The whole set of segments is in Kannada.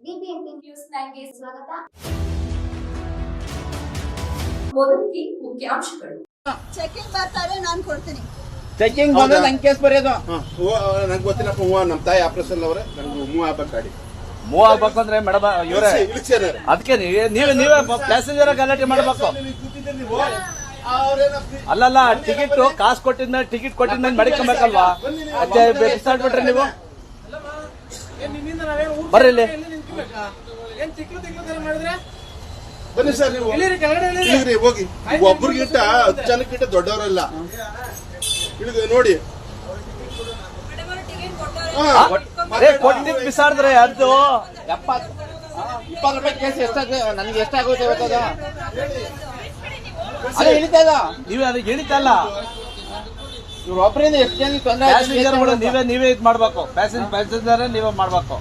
ಬಿಬಿಎಂಪಿ ನ್ಯೂಸ್ 9ಗೆ ಸ್ವಾಗತ. ಮೊದಲಿಗೆ ಮುಖ್ಯಾಂಶಗಳು. ಚೆಕಿಂಗ್ ಬರ್ತಾರೆ, ನಾನು ಕೊಡ್ತೀನಿ. ಚೆಕಿಂಗ್ ಬಂದ್ರೆ ನಂಗೆ ಕೇಸ್ ಬರೆಯೋದು. ನಂಗೆ ಗೊತ್ತಿಲ್ಲಪ್ಪ. ನಮ್ಮ ತಾಯಿ ಆಪರೇಷನ್ ಅವ್ರೆ, ನನಗೆ ಮೂವ್ ಆಗ್ಬೇಕು ಗಾಡಿ. ಮೂವ್ ಆಗ್ಬೇಕಂದ್ರೆ ಮೇಡಮ್ ಇವರೇ ಅದಕ್ಕೆ ನೀವೇ ಪ್ಯಾಸೆಂಜರ್ ಗಲಾಟೆ ಮಾಡ್ಬೇಕು. ಅಲ್ಲಲ್ಲ, ಟಿಕೆಟ್ ಕಾಸು ಕೊಟ್ಟಿದ್ಮೇಲೆ ಟಿಕೆಟ್ ಕೊಟ್ಟಿದ್ಮೇಲೆ ಮಡಿಕೊಬೇಕಲ್ವಾ? ಅದೇ ಬಿಸಾಡ್ಬಿಟ್ರೆ ನೀವು ಬರ್ರಿ ಇಲ್ಲಿ. ಬನ್ನಿ ಸರ್, ನೀವು ಇಳಿದ್ರಿ, ಹೋಗಿ. ಒಬ್ಬರಿಗಿಂತ 10 ಜನಕ್ಕಿಂತ ದೊಡ್ಡವರಲ್ಲ, ಇಳಿದು ನೋಡಿ. ಕೊಟ್ಟಿದ್ ಬಿಸಾಡಿದ್ರೆ ಅದು 20 ರೂಪಾಯಿ ಕೇಸ್ ಎಷ್ಟಾಗ ನನಗೆ ಎಷ್ಟಾಗುತ್ತೆ ಗೊತ್ತದ? ಅದೇ ಇಳಿತದ, ನೀವೇ ಅದಕ್ಕೆ ಇಳಿತಲ್ಲ. ಇವ್ರ ಒಬ್ಬರಿಂದ ಎಷ್ಟು ಜನ ತೊಂದರೆ. ಪ್ಯಾಸೆಂಜರ್ಗಳು ನೀವೇ ಇದು ಮಾಡ್ಬೇಕು. ಪ್ಯಾಸೆಂಜರ್ ನೀವೇ ಮಾಡ್ಬೇಕು.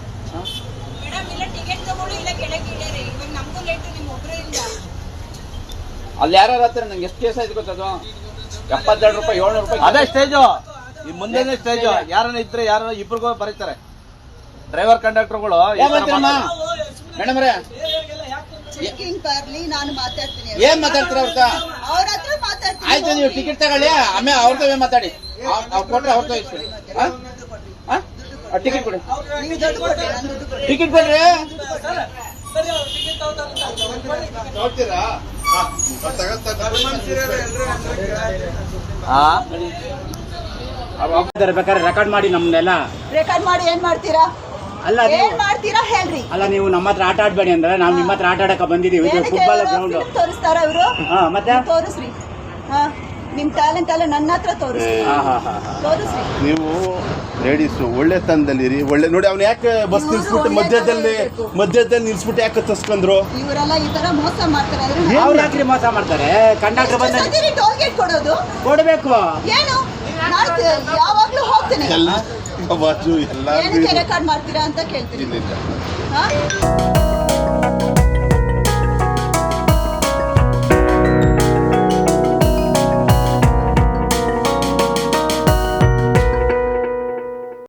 ಅಲ್ಲಿ ಯಾರು ಹತ್ರ ನಂಗೆ ಎಷ್ಟು ಕೇಸ್ ಆಯ್ತು ಗೊತ್ತದು? 72 ರೂಪಾಯಿ, 700 ರೂಪಾಯಿ. ಅದೇ ಸ್ಟೇಜು, ಈ ಮುಂದೆ ಸ್ಟೇಜು. ಯಾರನ್ನ ಇದ್ರೆ ಯಾರನ್ನ ಇಬ್ಬರಿಗೂ ಬರೀತಾರೆ. ಡ್ರೈವರ್ ಕಂಡಕ್ಟರ್ಗಳು ಮೇಡಮ್ ರೇ ಚೆಕಿಂಗ್ ಬರ್ಲಿ, ನಾನು ಮಾತಾಡ್ತೀನಿ. ಏನ್ ಮಾತಾಡ್ತೀರ ಅವ್ರ ಹತ್ರ ಮಾತಾಡ್ತೀನಿ. ಆಯ್ತು, ನೀವು ಟಿಕೆಟ್ ತಗೊಳ್ಳಿ, ಆಮೇಲೆ ಅವ್ರದೇ ಮಾತಾಡಿ. ಅವ್ರು ಕೊಟ್ರೆ ಅವ್ರದ್ದು ಟಿಕೆಟ್ ಕೊಡಿ. ನೀವು ದುಡ್ಡು ಕೊಡಿ, ನಾನು ದುಡ್ಡು ಕೊಡಿ. ಟಿಕೆಟ್ ಕೊಡ್ರಿ. ನೋಡ್ತೀರಾ? ಬೇಕಾದ್ರೆ ರೆಕಾರ್ಡ್ ಮಾಡಿ ನಮ್ನೆಲ್ಲ. ರೆಕಾರ್ಡ್ ಮಾಡಿ ಏನ್ ಮಾಡ್ತೀರಾ? ಅಲ್ಲ ಏನ್ ಮಾಡ್ತೀರಾ ಹೇಳ್ರಿ. ಅಲ್ಲ, ನೀವು ನಮ್ಮ ಹತ್ರ ಆಟ ಆಡ್ಬೇಡಿ ಅಂದ್ರೆ ನಾವು ನಿಮ್ಮ ಹತ್ರ ಆಟ ಆಡಕ ಬಂದಿದೀವಿ. ಇದು ಏನಕ್ಕೆ ಫುಟ್ಬಾಲ್ ಗ್ರೌಂಡ್. ಫಿಲ್ಮ್ ತೋರಿಸ್ತಾರ ಇವರು? ಮತ್ತೆ ತೋರಿಸ್ರಿ. ನಿಮ್ ಟ್ಯಾಲೆಂಟ್ ಎಲ್ಲ ನನ್ನ ಹತ್ರ ತೋರಿಸ್ರಿ. ತೋರಿಸ್ರಿ. ನೀವು ಲೇಡೀಸ್ ಒಳ್ಳೆ ತಂದಲ್ಲಿರಿ. ಒಳ್ಳೆ ನೋಡಿ, ಅವ್ನು ಯಾಕೆ ಬಸ್ ನಿಲ್ಸ್ಬಿಟ್ಟು ಮಧ್ಯದಲ್ಲಿ ನಿಲ್ಸ್ಬಿಟ್ಟು ಯಾಕೆ ತಸ್ಕೊಂಡ್ರು? ಇವರೆಲ್ಲ ಈ ತರ ಮೋಸ ಮಾಡ್ತಾರೆ ಅಂದ್ರೆ ಅವ್ರು ಯಾಕ್ರಿ ಮೋಸ ಮಾಡ್ತಾರೆ? ಕಂಡಕ್ಟರ್ ಬಂದ ಟೋಲ್ ಗೇಟ್ ಕೊಡೋದು ಕೊಡ್ಬೇಕು. ಏನು? ನಾನು ಯಾವಾಗ್ಲೂ ಹೋಗ್ತೀನಿ. ಎಲ್ಲ ಏನಕ್ಕೆ ರೆಕಾರ್ಡ್ ಮಾಡ್ತೀರಾ ಅಂತ ಕೇಳ್ತೀನಿ. ಇಲ್ಲ. ಹಾ